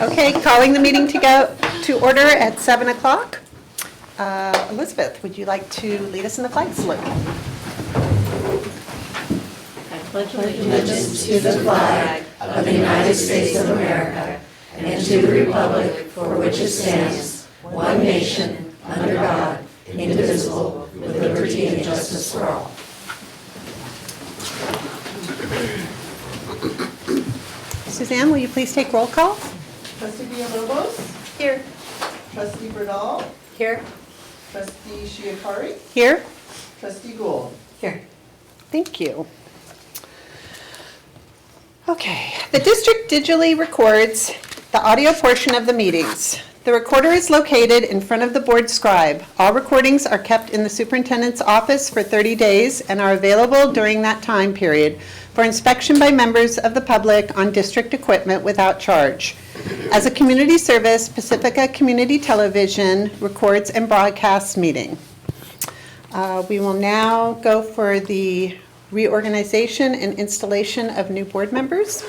Okay, calling the meeting to order at 7 o'clock. Elizabeth, would you like to lead us in the flag salute? I pledge allegiance to the flag of the United States of America and to the republic for which it stands, one nation, under God, indivisible, with liberty and justice for all. Suzanne, will you please take roll call? Trustee Villalobos? Here. Trustee Bردal? Here. Trustee Shiakari? Here. Trustee Gould? Here. Thank you. Okay, the district digitally records the audio portion of the meetings. The recorder is located in front of the board scribe. All recordings are kept in the superintendent's office for 30 days and are available during that time period for inspection by members of the public on district equipment without charge. As a community service, Pacifica Community Television records and broadcasts meeting. We will now go for the reorganization and installation of new board members.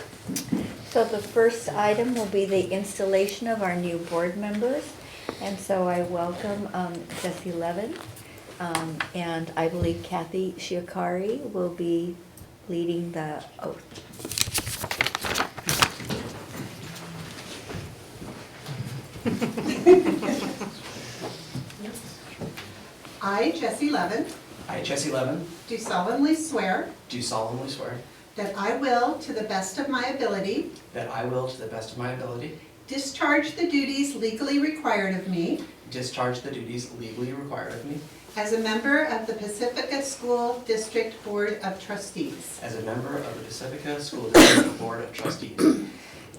So the first item will be the installation of our new board members. And so I welcome Jesse Levin, and I believe Kathy Shiakari will be leading the oath. I, Jesse Levin, I, Jesse Levin, do solemnly swear do solemnly swear that I will, to the best of my ability, that I will, to the best of my ability, discharge the duties legally required of me discharge the duties legally required of me as a member of the Pacifica School District Board of Trustees, as a member of the Pacifica School District Board of Trustees,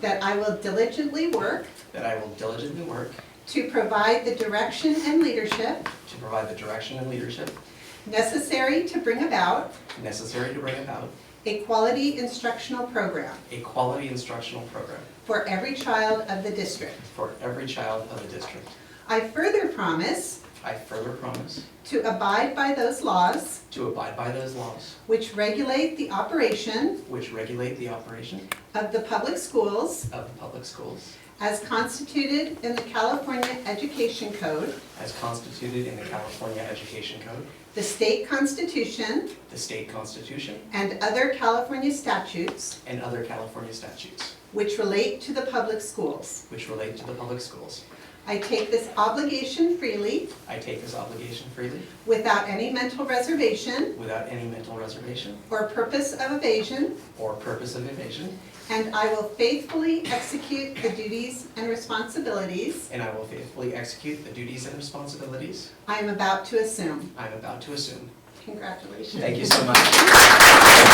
that I will diligently work that I will diligently work to provide the direction and leadership to provide the direction and leadership necessary to bring about necessary to bring about a quality instructional program a quality instructional program for every child of the district. for every child of the district. I further promise I further promise to abide by those laws to abide by those laws which regulate the operation which regulate the operation of the public schools of the public schools as constituted in the California Education Code, as constituted in the California Education Code, the state constitution, the state constitution, and other California statutes and other California statutes which relate to the public schools. which relate to the public schools. I take this obligation freely I take this obligation freely, without any mental reservation without any mental reservation or purpose of evasion, or purpose of evasion, and I will faithfully execute the duties and responsibilities and I will faithfully execute the duties and responsibilities I am about to assume. I am about to assume. Congratulations. Thank you so much.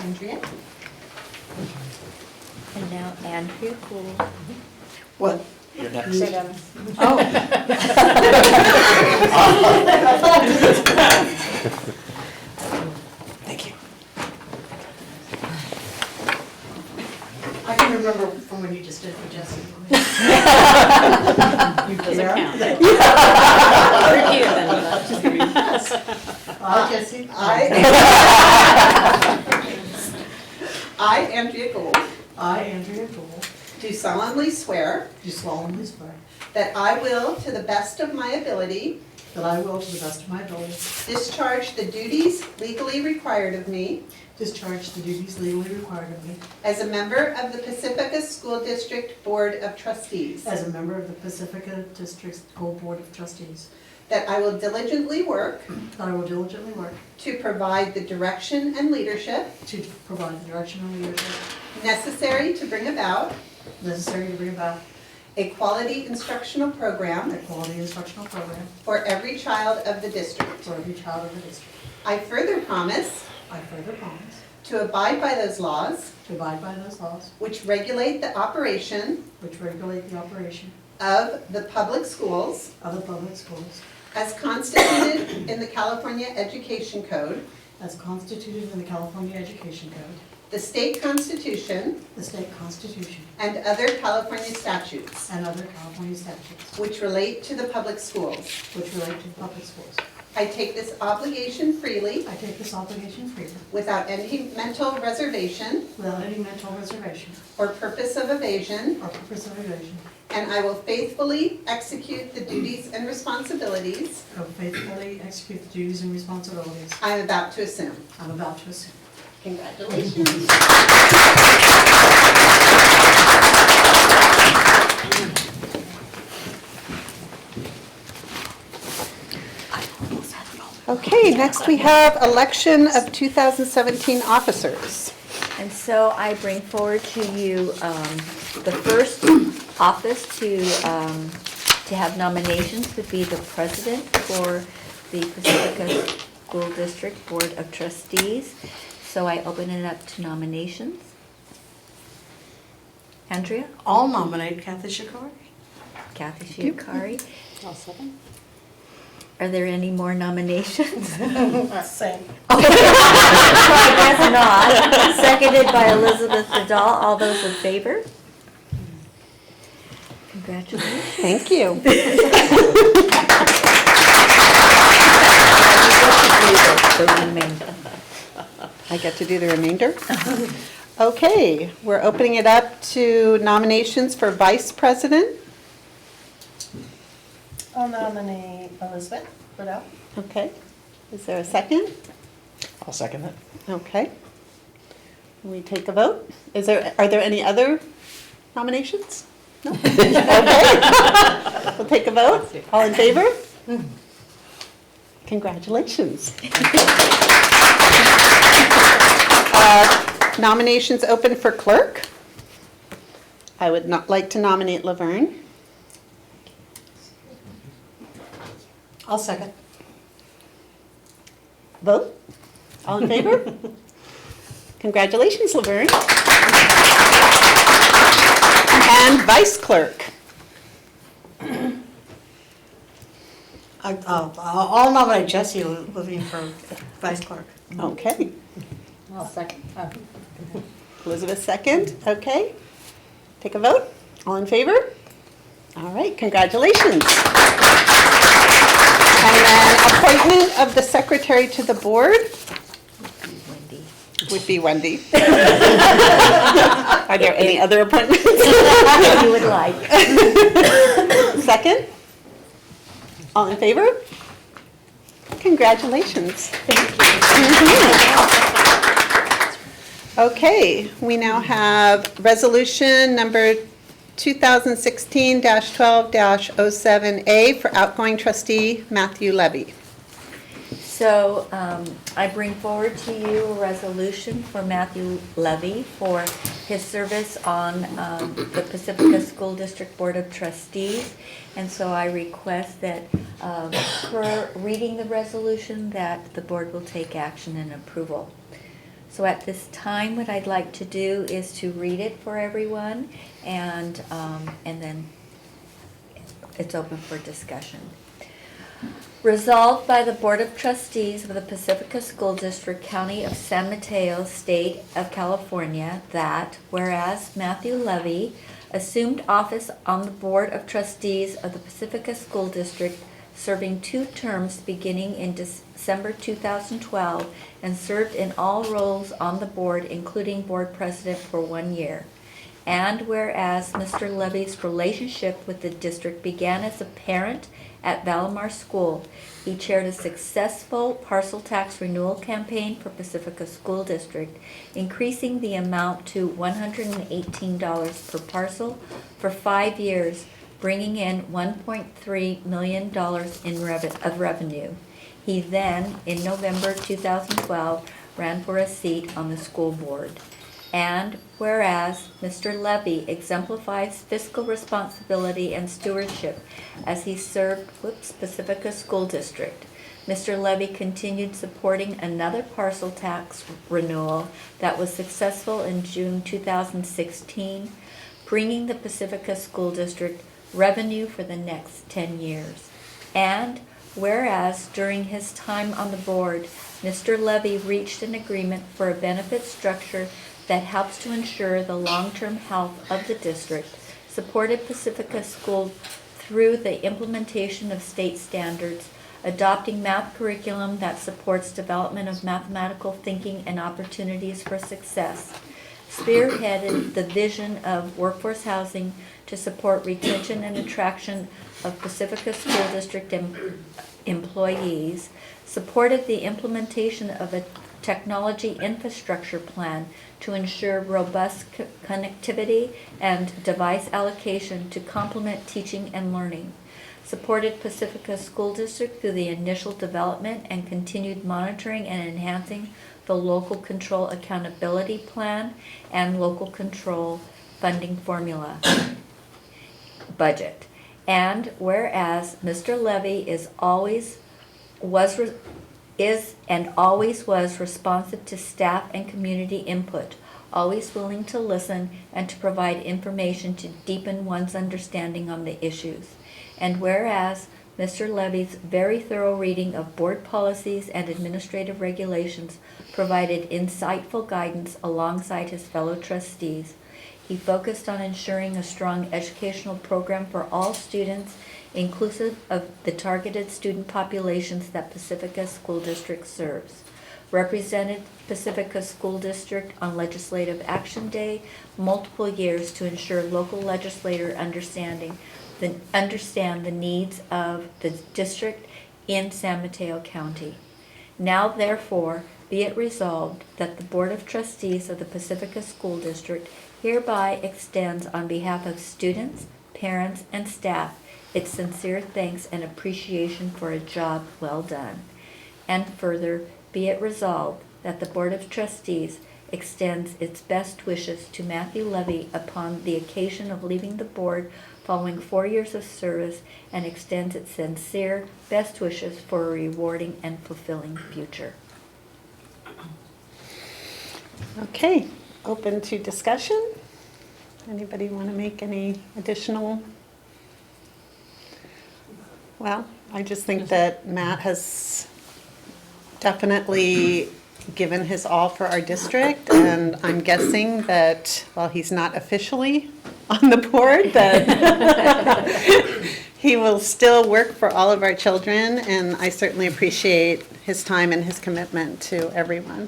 Andrea? And now Andrea Gould. What? You're next. Oh. Thank you. I can remember from when you just did it for Jesse. You Doesn't count. Hi, Jesse. I, Andrea Gould, I, Andrea Gould, do solemnly swear do solemnly swear that I will, to the best of my ability, that I will, to the best of my ability, discharge the duties legally required of me discharge the duties legally required of me as a member of the Pacifica School District Board of Trustees, as a member of the Pacifica District School Board of Trustees, that I will diligently work that I will diligently work to provide the direction and leadership to provide the direction and leadership necessary to bring about necessary to bring about a quality instructional program a quality instructional program for every child of the district. for every child of the district. I further promise I further promise to abide by those laws to abide by those laws which regulate the operation which regulate the operation of the public schools of the public schools as constituted in the California Education Code, as constituted in the California Education Code, the state constitution, the state constitution, and other California statutes and other California statutes which relate to the public schools. which relate to the public schools. I take this obligation freely I take this obligation freely, without any mental reservation without any mental reservation or purpose of evasion, or purpose of evasion. and I will faithfully execute the duties and responsibilities I will faithfully execute the duties and responsibilities I am about to assume. I'm about to assume. Congratulations. Okay, next we have election of 2017 officers. And so I bring forward to you the first office to have nominations would be the president for the Pacifica School District Board of Trustees. So I open it up to nominations. Andrea? I'll nominate Kathy Shikari. Kathy Shiakari. I'll second. Are there any more nominations? Same. I guess not. Seconded by Elizabeth Vidal. All those in favor? Congratulations. Thank you. I get to do the remainder? Okay, we're opening it up to nominations for vice president. I'll nominate Elizabeth Vidal. Okay, is there a second? I'll second that. Okay. We take a vote? Are there any other nominations? No? Okay. We'll take a vote. All in favor? Congratulations. Nominations open for clerk. I would not like to nominate Laverne. I'll second. Vote? All in favor? Congratulations, Laverne. And vice clerk. I'll nominate Jesse Levine for vice clerk. Okay. I'll second. Elizabeth second. Okay. Take a vote. All in favor? All right, congratulations. And then appointment of the secretary to the board Wendy. would be Wendy. Are there any other appointments? You would like. Second? All in favor? Congratulations. Okay, we now have resolution number 2016-12-07A for outgoing trustee Matthew Levy. So I bring forward to you a resolution for Matthew Levy for his service on the Pacifica School District Board of Trustees. And so I request that per reading the resolution that the board will take action and approval. So at this time, what I'd like to do is to read it for everyone, and then it's open for discussion. Resolved by the Board of Trustees of the Pacifica School District, County of San Mateo, State of California, that whereas Matthew Levy assumed office on the Board of Trustees of the Pacifica School District, serving 2 terms beginning in December 2012, and served in all roles on the board, including board president, for 1 year. And whereas Mr. Levy's relationship with the district began as a parent at Valimar School, he chaired a successful parcel tax renewal campaign for Pacifica School District, increasing the amount to $118 per parcel for 5 years, bringing in $1.3 million of revenue. He then, in November 2012, ran for a seat on the school board. And whereas Mr. Levy exemplifies fiscal responsibility and stewardship as he served Pacifica School District, Mr. Levy continued supporting another parcel tax renewal that was successful in June 2016, bringing the Pacifica School District revenue for the next 10 years. And whereas during his time on the board, Mr. Levy reached an agreement for a benefit structure that helps to ensure the long-term health of the district, supported Pacifica School through the implementation of state standards, adopting math curriculum that supports development of mathematical thinking and opportunities for success, spearheaded the vision of workforce housing to support retention and attraction of Pacifica School District employees, supported the implementation of a technology infrastructure plan to ensure robust connectivity and device allocation to complement teaching and learning, supported Pacifica School District through the initial development and continued monitoring and enhancing the local control accountability plan and local control funding formula budget. And whereas Mr. Levy always was responsive to staff and community input, always willing to listen and to provide information to deepen one's understanding on the issues. And whereas Mr. Levy's very thorough reading of board policies and administrative regulations provided insightful guidance alongside his fellow trustees, he focused on ensuring a strong educational program for all students, inclusive of the targeted student populations that Pacifica School District serves. Represented Pacifica School District on Legislative Action Day multiple years to ensure local legislators understand the needs of the district in San Mateo County. Now therefore be it resolved that the Board of Trustees of the Pacifica School District hereby extends on behalf of students, parents, and staff its sincere thanks and appreciation for a job well done. And further, be it resolved that the Board of Trustees extends its best wishes to Matthew Levy upon the occasion of leaving the board following 4 years of service and extends its sincere best wishes for a rewarding and fulfilling future. Okay, open to discussion. Anybody want to make any additional? Well, I just think that Matt has definitely given his all for our district, and I'm guessing that while he's not officially on the board, that he will still work for all of our children, and I certainly appreciate his time and his commitment to everyone.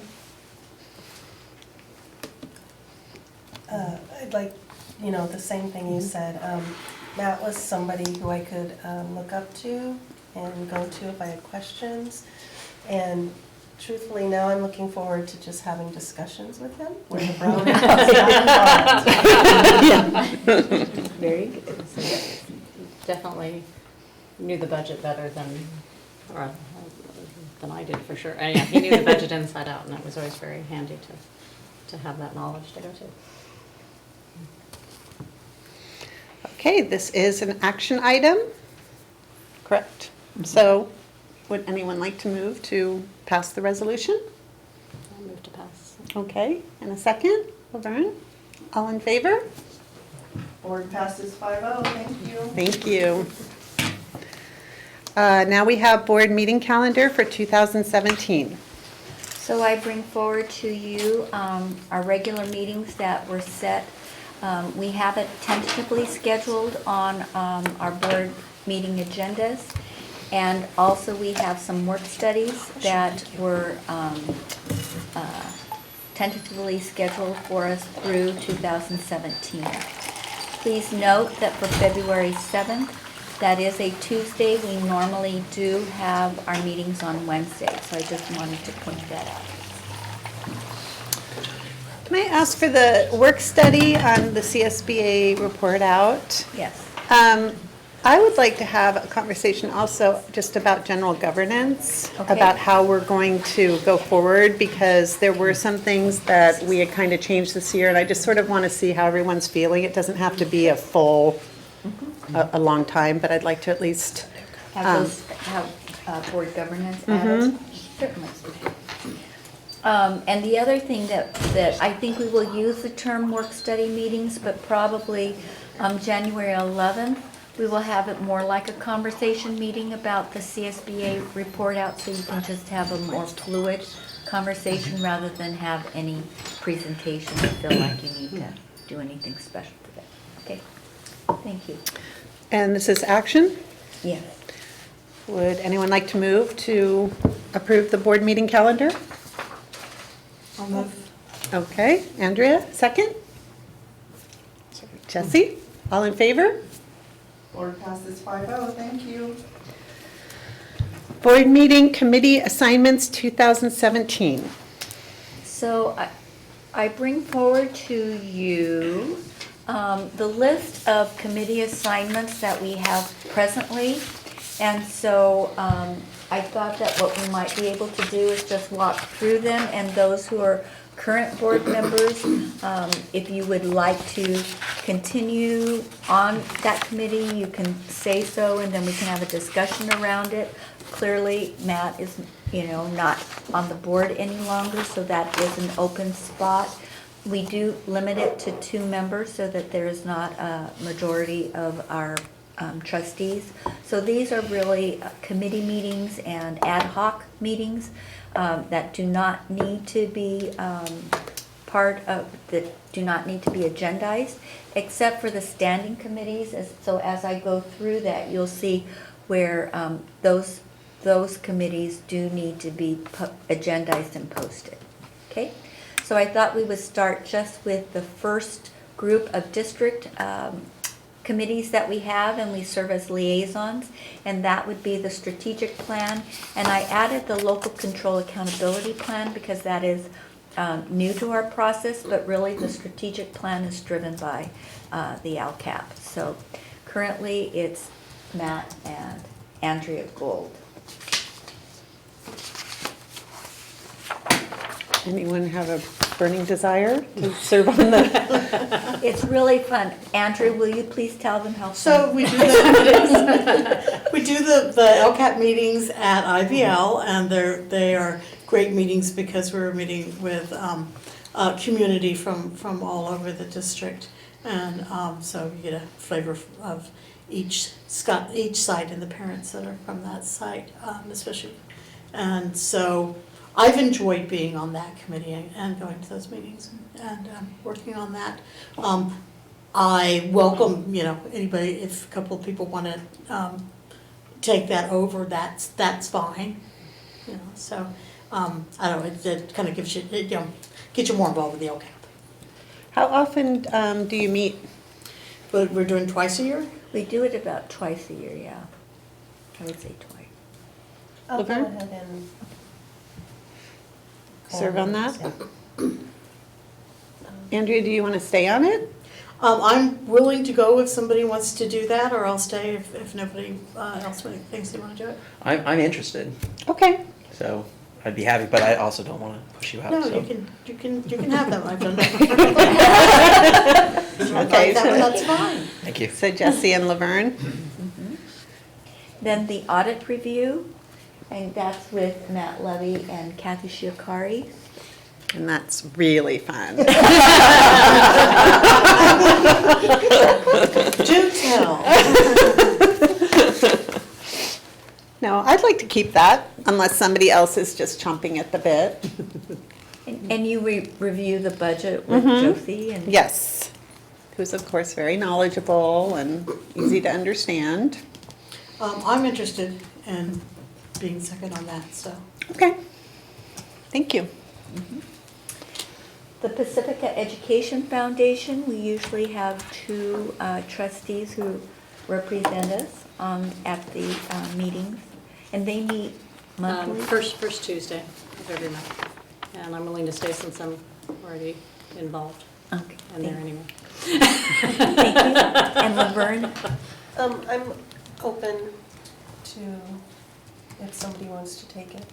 I'd like, the same thing you said. Matt was somebody who I could look up to and go to if I had questions. And truthfully, now I'm looking forward to just having discussions with him where the brown is not involved. Very good. Definitely knew the budget better than I did, for sure. And yeah, he knew the budget inside out, and it was always very handy to have that knowledge to go to. Okay, this is an action item, correct? So would anyone like to move to pass the resolution? I'll move to pass. Okay, and a second, Laverne? All in favor? Board passes 5-0, thank you. Thank you. Now we have board meeting calendar for 2017. So I bring forward to you our regular meetings that were set. We have it tentatively scheduled on our board meeting agendas. And also we have some work studies that were tentatively scheduled for us through 2017. Please note that for February 7th, that is a Tuesday, we normally do have our meetings on Wednesday, so I just wanted to point that out. Can I ask for the work study on the CSBA report out? Yes. I would like to have a conversation also just about general governance, Okay. about how we're going to go forward, because there were some things that we had kind of changed this year, and I just sort of want to see how everyone's feeling. It doesn't have to be a full, a long time, but I'd like to at least, Have board governance added? Certainly. And the other thing that I think we will use the term work study meetings, but probably January 11th, we will have it more like a conversation meeting about the CSBA report out, so you can just have a more fluid conversation rather than have any presentation and feel like you need to do anything special today. Okay, thank you. and this is action? Yes. Would anyone like to move to approve the board meeting calendar? I'll move. Okay, Andrea, second? Jesse, all in favor? Board passes 5-0, thank you. Board meeting committee assignments 2017. So I bring forward to you the list of committee assignments that we have presently. And so I thought that what we might be able to do is just walk through them, and those who are current board members, if you would like to continue on that committee, you can say so, and then we can have a discussion around it. Clearly, Matt is, not on the board any longer, so that is an open spot. We do limit it to 2 members so that there is not a majority of our trustees. So these are really committee meetings and ad hoc meetings that do not need to be do not need to be agendized, except for the standing committees. So as I go through that, you'll see where those committees do need to be agendized and posted. Okay? So I thought we would start just with the first group of district committees that we have, and we serve as liaisons, and that would be the strategic plan. And I added the local control accountability plan because that is new to our process, but really the strategic plan is driven by the LCAP. So currently it's Matt and Andrea Gold. Anyone have a burning desire to serve on the? It's really fun. Andrea, will you please tell them how fun? So we do the LCAP meetings at IVL, and they are great meetings because we're meeting with community from all over the district, and so you get a flavor of each site and the parents that are from that site, especially, and so I've enjoyed being on that committee and going to those meetings and working on that. I welcome, anybody, if a couple of people want to take that over, that's fine. So I don't know, it kind of gives you, get you more involved with the LCAP. How often do you meet? But we're doing twice a year? We do it about twice a year, yeah. I would say twice. I'll go Laverne? ahead and Serve on that? Yeah. Andrea, do you want to stay on it? I'm willing to go if somebody wants to do that, or I'll stay if nobody else thinks they want to do it. I'm interested, Okay. so I'd be happy, but I also don't want to push you out. No, so. you can have them. I've done that. Okay, That's fine. Thank you. So Jesse and Laverne? Then the audit review, and that's with Matt Levy and Kathy Shiokari. And that's really fun. Do tell. No, I'd like to keep that unless somebody else is just chomping at the bit. And you review the budget with Mhm. Josie and. Yes, who's of course very knowledgeable and easy to understand. I'm interested in being second on that, so. Okay, thank you. The Pacifica Education Foundation, we usually have 2 trustees who represent us at the meetings, and they meet monthly. First Tuesday of every month. And I'm willing to stay since I'm already involved Okay, in there anyway. thank you. And Laverne? I'm open to if somebody wants to take it.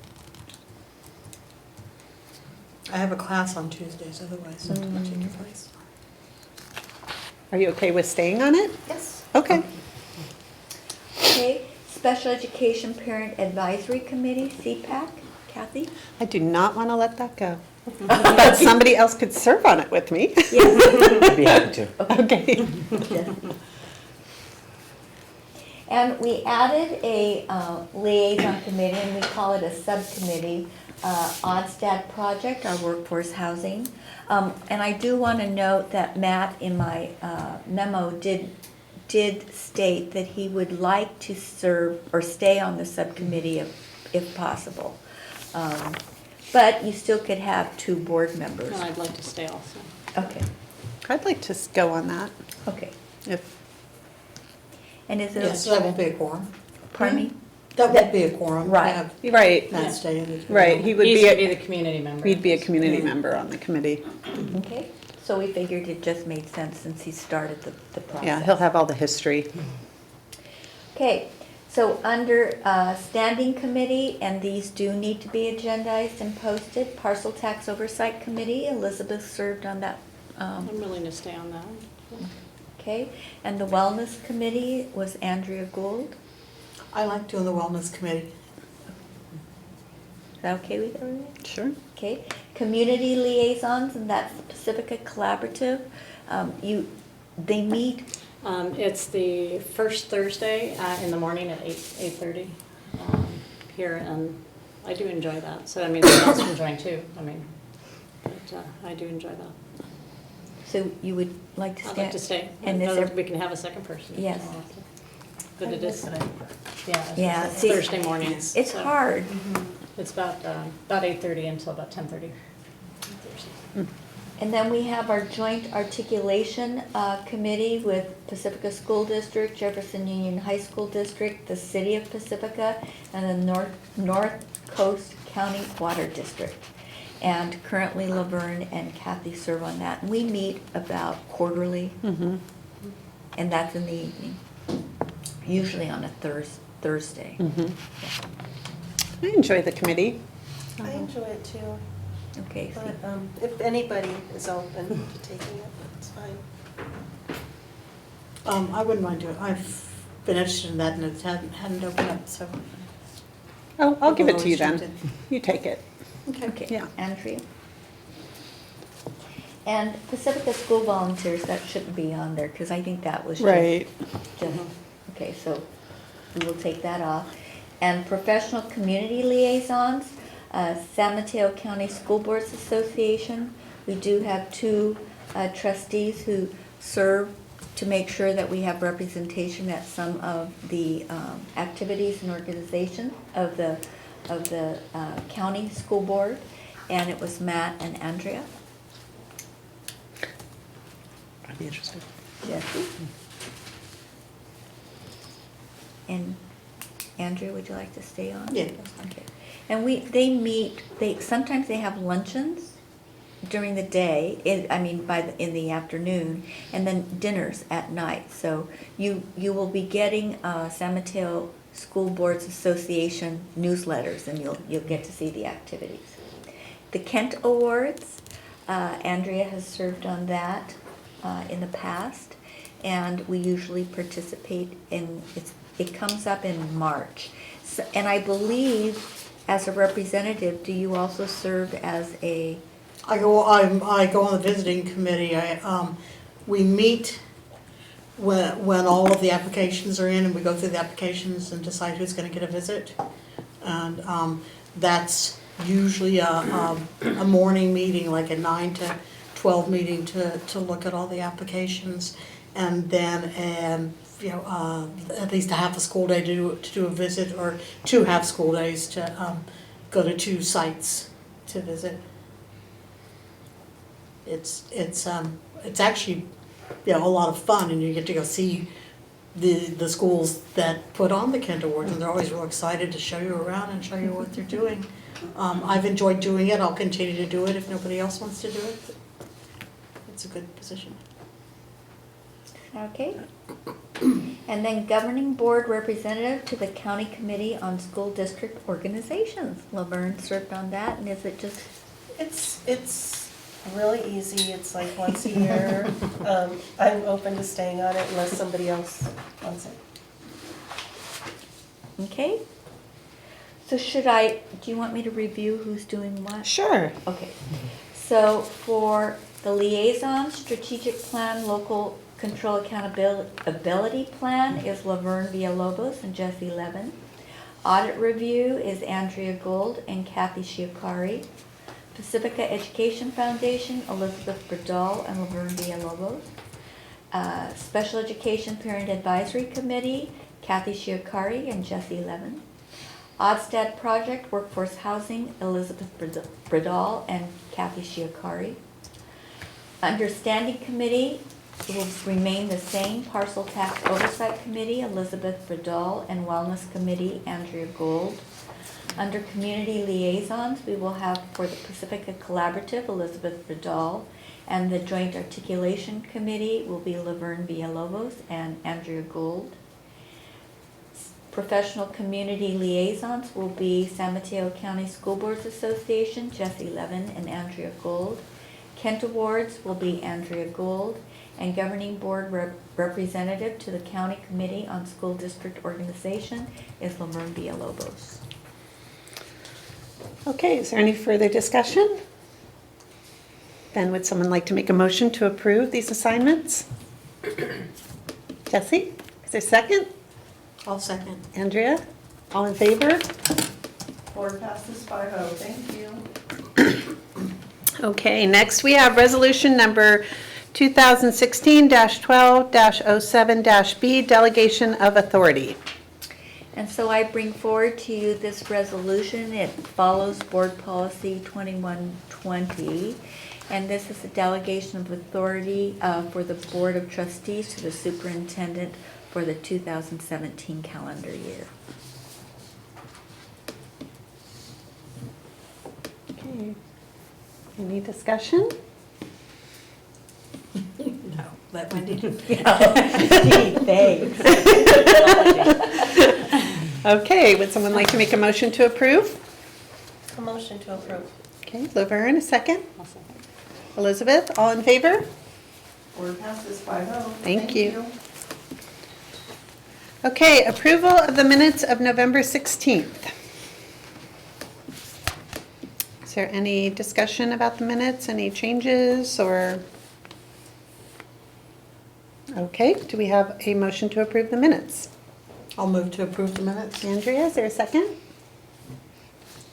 I have a class on Tuesdays, otherwise I'll take your place. Are you okay with staying on it? Yes. Okay. Okay, Special Education Parent Advisory Committee, CPAC, Kathy? I do not want to let that go. But somebody else could serve on it with me. Yes. I'd be happy to. Okay. And we added a liaison committee, and we call it a subcommittee, Odstad Project, our workforce housing. And I do want to note that Matt, in my memo, did did state that he would like to serve or stay on the subcommittee if possible. But you still could have 2 board members. And I'd like to stay also. Okay, I'd like to go on that, okay. if, And is it? Yes, that won't be a quorum. Pardon me? That won't be a quorum. to Right. have right, Matt stay in it. right, he would He be, used to be a- the community member. he'd be a community member on the committee. Okay, so we figured it just made sense since he started the process. Yeah, he'll have all the history. Okay, so under standing committee, and these do need to be agendized and posted, Parcel Tax Oversight Committee, Elizabeth served on that. I'm willing to stay on that. Okay, and the Wellness Committee was Andrea Gould. I like doing the wellness committee. Is that okay with everyone? Sure. Okay, community liaisons, and that's the Pacifica Collaborative. They meet, It's the first Thursday in the morning at 8:30 here, and I do enjoy that. So, I mean, someone else can join too. I mean, but I do enjoy that. so you would like to stay? I'd like to stay. And is there, We can have a second person. Yes. But it is, Yeah, it's see, Thursday mornings. it's so hard. It's about 8:30 until about 10:30. And then we have our joint articulation committee with Pacifica School District, Jefferson Union High School District, the City of Pacifica, and the North Coast County Water District. And currently Laverne and Kathy serve on that. And we meet about quarterly, and that's in the evening, usually on a Thursday. I enjoy the committee. I enjoy it too, Okay, so but if anybody is open to taking it, it's fine. I wouldn't mind doing, I've been interested in that and it hadn't opened up, so. Oh, I'll give it to you People are then. restricted. You take it. okay, Yeah. Andrea. And Pacifica School Volunteers, that shouldn't be on there, because I think that was just. Okay, so we will take that off. And professional community liaisons, San Mateo County School Boards Association. We do have 2 trustees who serve to make sure that we have representation at some of the activities and organization of the county school board. And it was Matt and Andrea. I'd be interested. Jesse? And Andrea, would you like to stay on? Yeah. Okay. And sometimes they have luncheons during the day, in the afternoon, and then dinners at night. So you will be getting San Mateo School Boards Association newsletters, and you'll get to see the activities. The Kent Awards, Andrea has served on that in the past, and we usually participate in, it comes up in March. So, and I believe, as a representative, do you also serve as a, I go on the visiting committee. We meet when all of the applications are in, and we go through the applications and decide who's gonna get a visit. And that's usually a morning meeting, like a 9 to 12 meeting to look at all the applications. And then, at least a half a school day to do a visit, or 2 half school days to go to 2 sites to visit. It's actually, a lot of fun, and you get to go see the schools that put on the Kent Awards, and they're always real excited to show you around and show you what they're doing. I've enjoyed doing it. I'll continue to do it if nobody else wants to do it. But it's a good position. okay? And then governing board representative to the county committee on school district organizations. Laverne served on that, and is it just, It's really easy, it's like once a year. I'm open to staying on it unless somebody else wants it. okay? So do you want me to review who's doing what? Sure. Okay, so for the liaison, strategic plan, local control accountability plan is Laverne Villalobos and Jesse Levin. Audit review is Andrea Gould and Kathy Shiakari. Pacifica Education Foundation, Elizabeth Bradall and Laverne Villalobos. Special Education Parent Advisory Committee, Kathy Shiakari and Jesse Levin. Odstad Project Workforce Housing, Elizabeth Bradall and Kathy Shiakari. Understanding Committee will remain the same. Parcel Tax Oversight Committee, Elizabeth Bradall, and Wellness Committee, Andrea Gold. Under Community Liaisons, we will have for the Pacifica Collaborative, Elizabeth Bradall, and the Joint Articulation Committee will be Laverne Villalobos and Andrea Gould. Professional Community Liaisons will be San Mateo County School Boards Association, Jesse Levin and Andrea Gould. Kent Awards will be Andrea Gould, and Governing Board Representative to the County Committee on School District Organization is Laverne Villalobos. Okay, is there any further discussion? Then would someone like to make a motion to approve these assignments? Jesse, is there a second? I'll second. Andrea, all in favor? Board passes 5-0, thank you. Okay, next we have resolution number 2016-12-07-B, delegation of authority. And so I bring forward to you this resolution. It follows Board Policy 2120. And this is a delegation of authority for the Board of Trustees to the Superintendent for the 2017 calendar year. Okay, any discussion? No, let Wendy do. Thanks. Okay, would someone like to make a motion to approve? A motion to approve. Okay, Laverne, a second. Elizabeth, all in favor? Board passes 5-0. Thank you. Okay, approval of the minutes of November 16th. Is there any discussion about the minutes, any changes, or? Okay, do we have a motion to approve the minutes? I'll move to approve the minutes. Andrea, is there a second?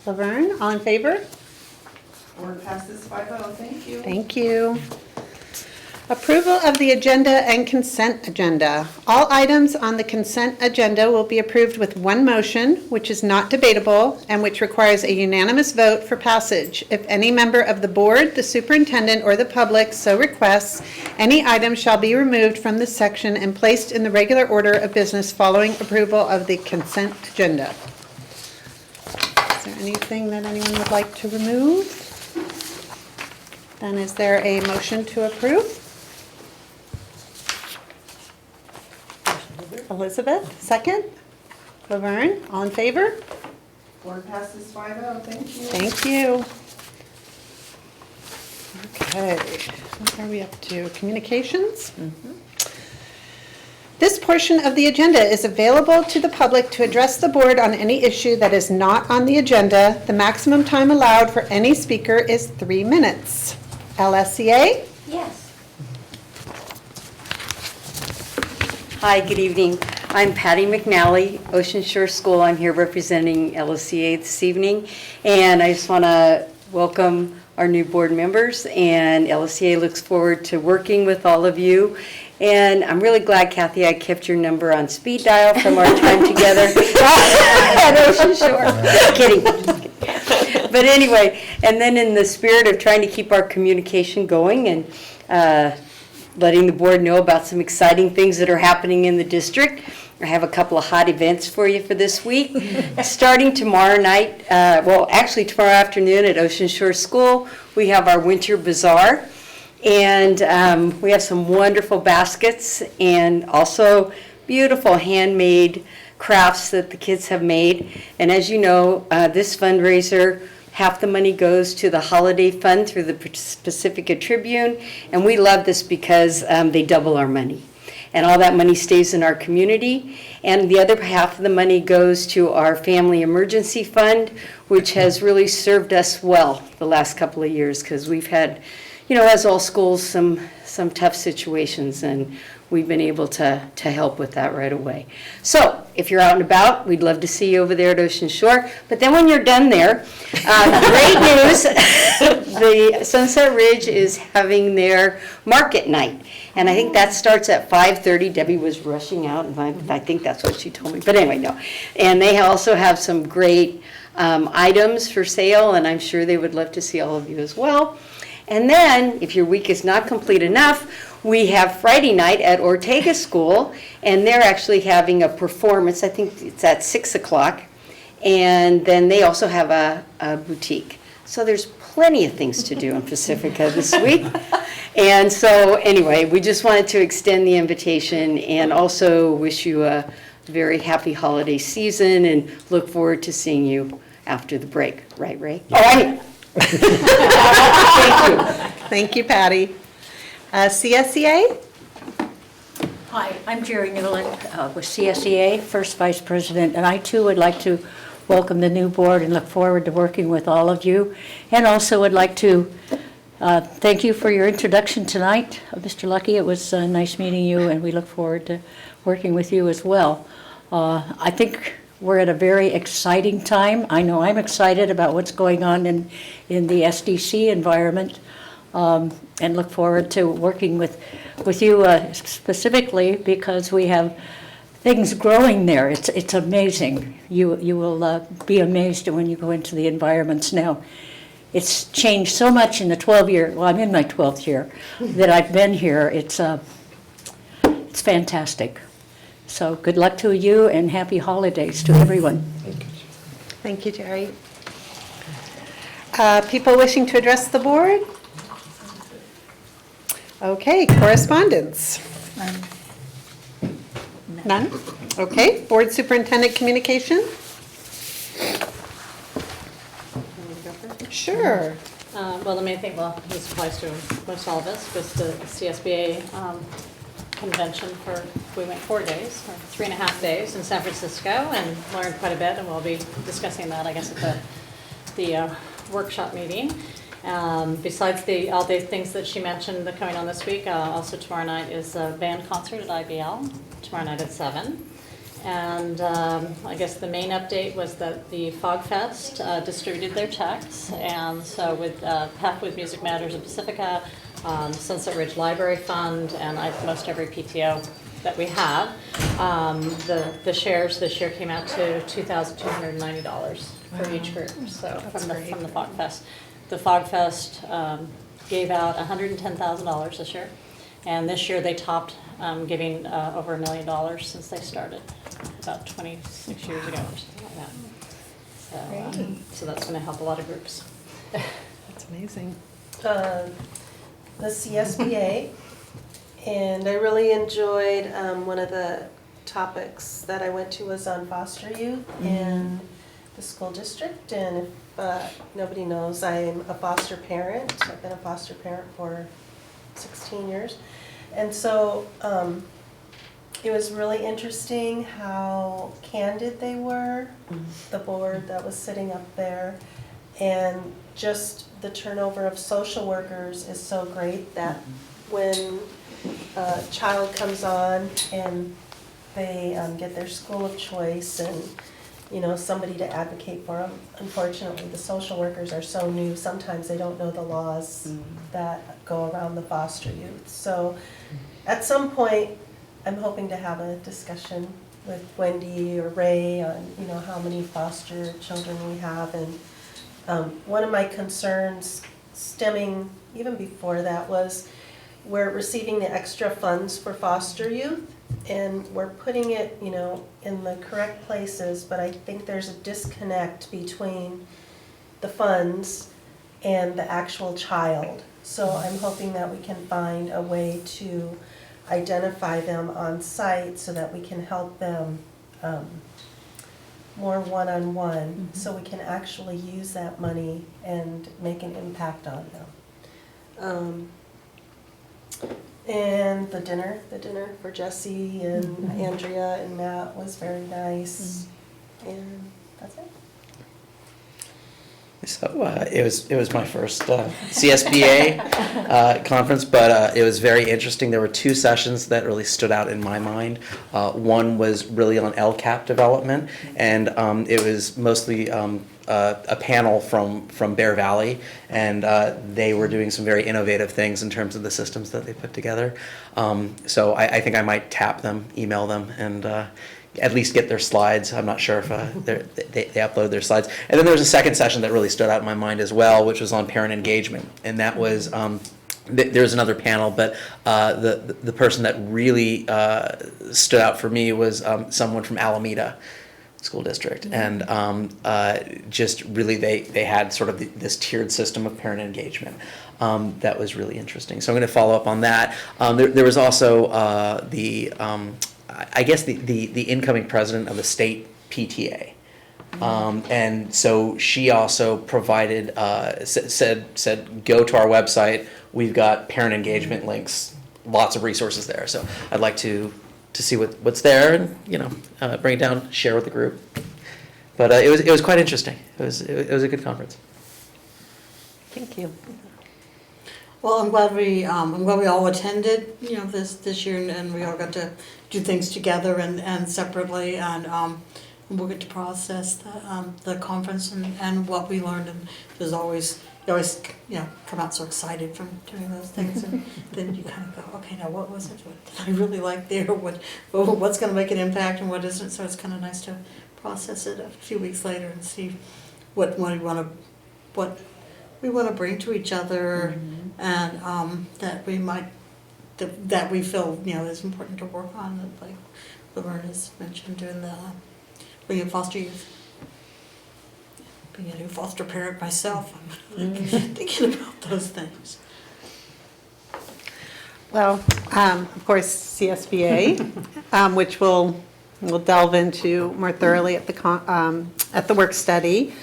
Laverne, all in favor? Board passes 5-0, thank you. Thank you. Approval of the agenda and consent agenda. All items on the consent agenda will be approved with one motion, which is not debatable and which requires a unanimous vote for passage. If any member of the board, the superintendent, or the public so requests, any item shall be removed from this section and placed in the regular order of business following approval of the consent agenda. Is there anything that anyone would like to remove? Then is there a motion to approve? Elizabeth, second. Laverne, all in favor? Board passes 5-0, thank you. Thank you. Okay, what are we up to? Communications? This portion of the agenda is available to the public to address the board on any issue that is not on the agenda. The maximum time allowed for any speaker is 3 minutes. LSCA? Yes. Hi, good evening. I'm Patty McNally, Ocean Shore School. I'm here representing LSCA this evening. And I just want to welcome our new board members, and LSCA looks forward to working with all of you. And I'm really glad, Kathy, I kept your number on speed dial from our time together at Ocean Shore. Just kidding. But anyway, and then in the spirit of trying to keep our communication going and letting the board know about some exciting things that are happening in the district, I have a couple of hot events for you for this week. Starting tomorrow night, actually tomorrow afternoon at Ocean Shore School, we have our winter bazaar. And we have some wonderful baskets and also beautiful handmade crafts that the kids have made. And as you know, this fundraiser, half the money goes to the holiday fund through the Pacifica Tribune. And we love this because they double our money. And all that money stays in our community. And the other half of the money goes to our Family Emergency Fund, which has really served us well the last couple of years, because we've had, as all schools, some tough situations, and we've been able to help with that right away. So if you're out and about, we'd love to see you over there at Ocean Shore. But then when you're done there, great news, the Sunset Ridge is having their market night. And I think that starts at 5:30. Debbie was rushing out, and I think that's what she told me. But anyway, no. And they also have some great items for sale, and I'm sure they would love to see all of you as well. And then, if your week is not complete enough, we have Friday night at Ortega School, and they're actually having a performance. I think it's at 6 o'clock. And then they also have a boutique. So there's plenty of things to do in Pacifica this week. And so anyway, we just wanted to extend the invitation and also wish you a very happy holiday season and look forward to seeing you after the break. Right, Ray? Oh, Thank you. Thank you, Patty. CSEA? Hi, I'm Jerry Newland with CSEA, First Vice President, and I too would like to welcome the new board and look forward to working with all of you. And also would like to thank you for your introduction tonight, Mr. Lucky. It was nice meeting you, and we look forward to working with you as well. I think we're at a very exciting time. I know I'm excited about what's going on in the SDC environment. And look forward to working with you specifically because we have things growing there. It's amazing. You will be amazed when you go into the environments now. It's changed so much in the 12-year, well, I'm in my 12th year, that I've been here. It's fantastic. So good luck to you and happy holidays to everyone. Thank you, Jerry. People wishing to address the board? Okay, correspondence? None? Okay, board superintendent communication? Sure. Well, the main thing, this applies to most all of us, was the CSBA convention we went 4 days, or 3.5 days in San Francisco, and learned quite a bit, and we'll be discussing that, I guess, at the workshop meeting. Besides all the things that she mentioned that coming on this week, also tomorrow night is a band concert at IBL, tomorrow night at 7. And I guess the main update was that the Fog Fest distributed their checks, and so with Pathways Music Matters of Pacifica, Sunset Ridge Library Fund, and most every PTO that we have, the shares this year came out to $2,290 for each group. So from the Fog Fest. The Fog Fest gave out $110,000 this year, and this year they topped giving over $1 million since they started about 26 years ago or something like that. So that's going to help a lot of groups. That's amazing. The CSBA, and I really enjoyed one of the topics that I went to was on foster youth in the school district. And if nobody knows, I'm a foster parent. I've been a foster parent for 16 years. And so it was really interesting how candid they were, the board that was sitting up there. And just the turnover of social workers is so great that when a child comes on and they get their school of choice and somebody to advocate for them. Unfortunately, the social workers are so new, sometimes they don't know the laws that go around the foster youth. So at some point, I'm hoping to have a discussion with Wendy or Ray on, how many foster children we have. And one of my concerns stemming even before that was we're receiving the extra funds for foster youth, and we're putting it, in the correct places, but I think there's a disconnect between the funds and the actual child. So I'm hoping that we can find a way to identify them on site so that we can help them more one-on-one, so we can actually use that money and make an impact on them. And the dinner for Jesse and Andrea and Matt was very nice. And that's it. So it was my first CSBA conference, but it was very interesting. There were two sessions that really stood out in my mind. One was really on LCAP development, and it was mostly a panel from Bear Valley, and they were doing some very innovative things in terms of the systems that they put together. So I think I might tap them, email them, and at least get their slides. I'm not sure if they upload their slides. And then there was a second session that really stood out in my mind as well, which was on parent engagement. And that was, there was another panel, but the person that really stood out for me was someone from Alameda School District. And just really they had sort of this tiered system of parent engagement. That was really interesting. So I'm going to follow up on that. There was also I guess the incoming president of the state PTA. And so she also provided, said, go to our website. We've got parent engagement links, lots of resources there. So I'd like to see what's there and, bring it down, share with the group. But it was quite interesting. It was a good conference. Thank you. Well, I'm glad we all attended, this year, and we all got to do things together and separately, and we'll get to process the conference and what we learned. And you always come out so excited from doing those things, and then you kind of go, okay, now what was it? What did I really like there? What's going to make an impact and what isn't? So it's kind of nice to process it a few weeks later and see what we want to bring to each other, and that we feel is important to work on. Like Laverne has mentioned, doing being a foster youth, being a new foster parent myself. I'm thinking about those things. Well, of course, CSBA, which we'll delve into more thoroughly at the work study.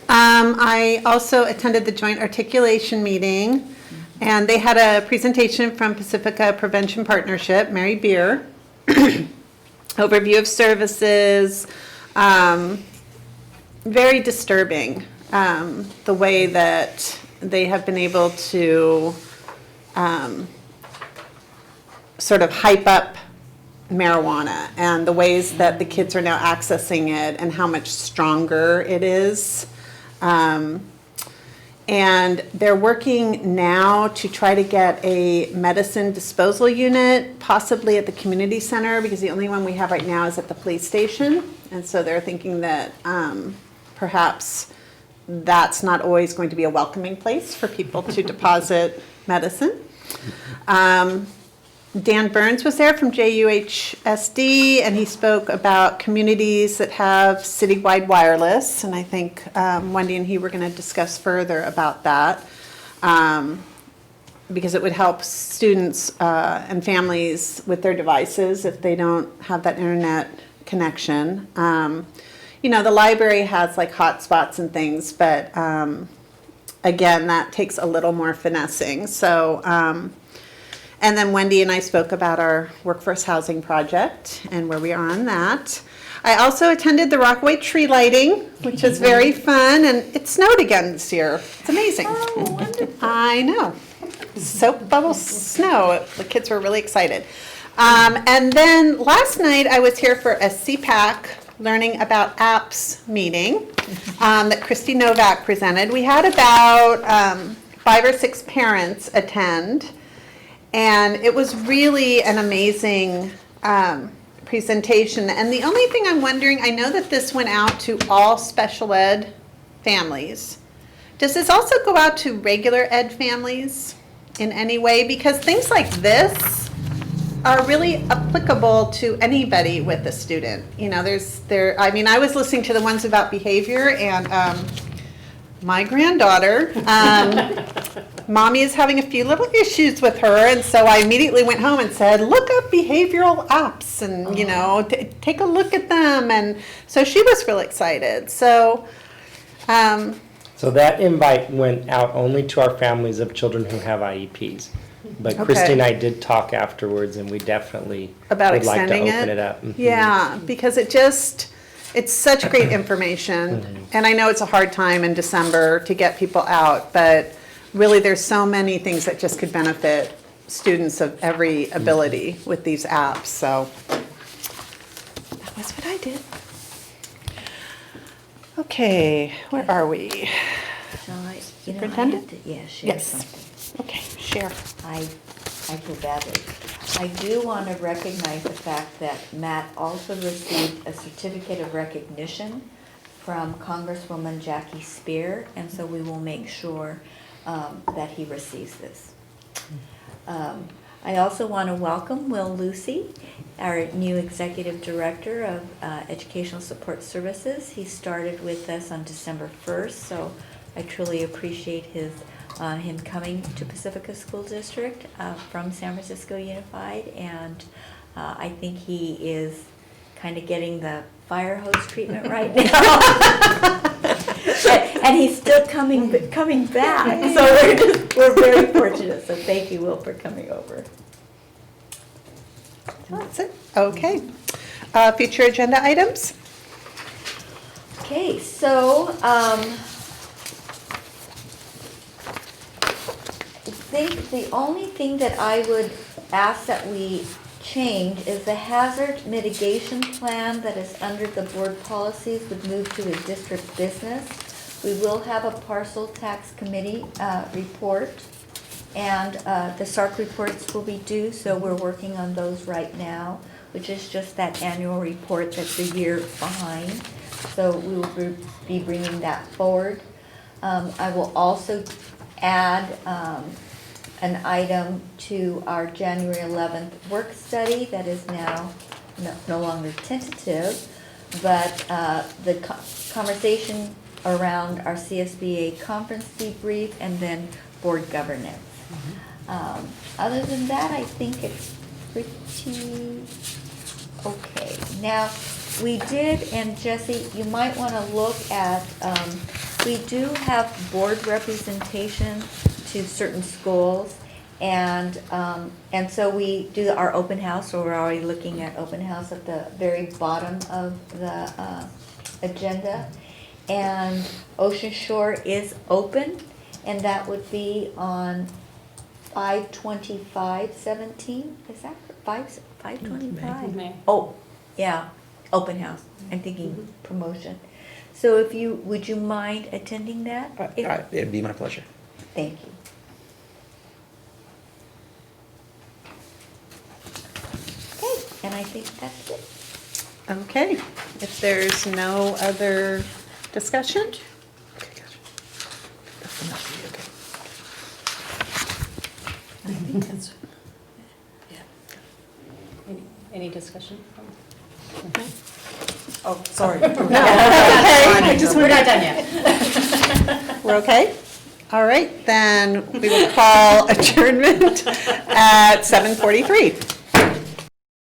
I also attended the joint articulation meeting, and they had a presentation from Pacifica Prevention Partnership, Mary Beer, overview of services. Very disturbing, the way that they have been able to sort of hype up marijuana and the ways that the kids are now accessing it and how much stronger it is. And they're working now to try to get a medicine disposal unit, possibly at the community center, because the only one we have right now is at the police station. And so they're thinking that perhaps that's not always going to be a welcoming place for people to deposit medicine. Dan Burns was there from JUHSD, and he spoke about communities that have citywide wireless, and I think Wendy and he were going to discuss further about that, because it would help students and families with their devices if they don't have that internet connection. The library has like hotspots and things, but again, that takes a little more finessing. So. And then Wendy and I spoke about our workforce housing project and where we are on that. I also attended the Rockaway tree lighting, which is very fun, and it snowed again this year. It's amazing. Oh, wonderful. I know. Soap bubble snow. The kids were really excited. And then last night I was here for a CPAC Learning About Apps meeting that Christy Novak presented. We had about 5 or 6 parents attend. And it was really an amazing presentation. And the only thing I'm wondering, I know that this went out to all special ed families. Does this also go out to regular ed families in any way? Because things like this are really applicable to anybody with a student. I was listening to the ones about behavior, and my granddaughter, mommy is having a few little issues with her, and so I immediately went home and said, look up behavioral apps and, take a look at them. And so she was really excited. So that invite went out only to our families of children who have IEPs. But Christy and I did talk afterwards, and we definitely about would like to extending open it up. Yeah, because it just, It's such great information, and I know it's a hard time in December to get people out, but really there's so many things that just could benefit students of every ability with these apps, so that was what I did. Okay, where are we? Shall I, you know, I have Superintendent? to, yeah, share Yes. something. Okay, share. I feel badly. I do want to recognize the fact that Matt also received a certificate of recognition from Congresswoman Jackie Spear, and so we will make sure that he receives this. I also want to welcome Will Lucy, our new Executive Director of Educational Support Services. He started with us on December 1st, so I truly appreciate him coming to Pacifica School District from San Francisco Unified, and I think he is kind of getting the fire hose treatment right now. And he's still coming back, so we're very fortunate, so thank you, Will, for coming over. That's it. Okay. Future agenda items? Okay, so, I think the only thing that I would ask that we change is the hazard mitigation plan that is under the board policies would move to a district business. We will have a parcel tax committee report, and the SARC reports will be due, so we're working on those right now, which is just that annual report that's a year behind. So we will be bringing that forward. I will also add an item to our January 11th work study that is now no longer tentative, but the conversation around our CSBA conference debrief and then board governance. Other than that, I think it's pretty okay. Now, we did, and Jesse, you might want to look at, we do have board representation to certain schools, and so we do our open house, so we're already looking at open house at the very bottom of the agenda. And Ocean Shore is open, and that would be on 5/25/17. Is that 5/25? May. Oh, yeah, open house. I'm thinking promotion. So would you mind attending that? It'd be my pleasure. Thank you. Okay, and I think that's it. Okay. If there's no other discussion? Okay, gotcha. That's enough for you, okay? I think that's, Any discussion? oh, sorry. Okay, We're not done yet. we're okay? All right, then we will call adjournment at 7:43.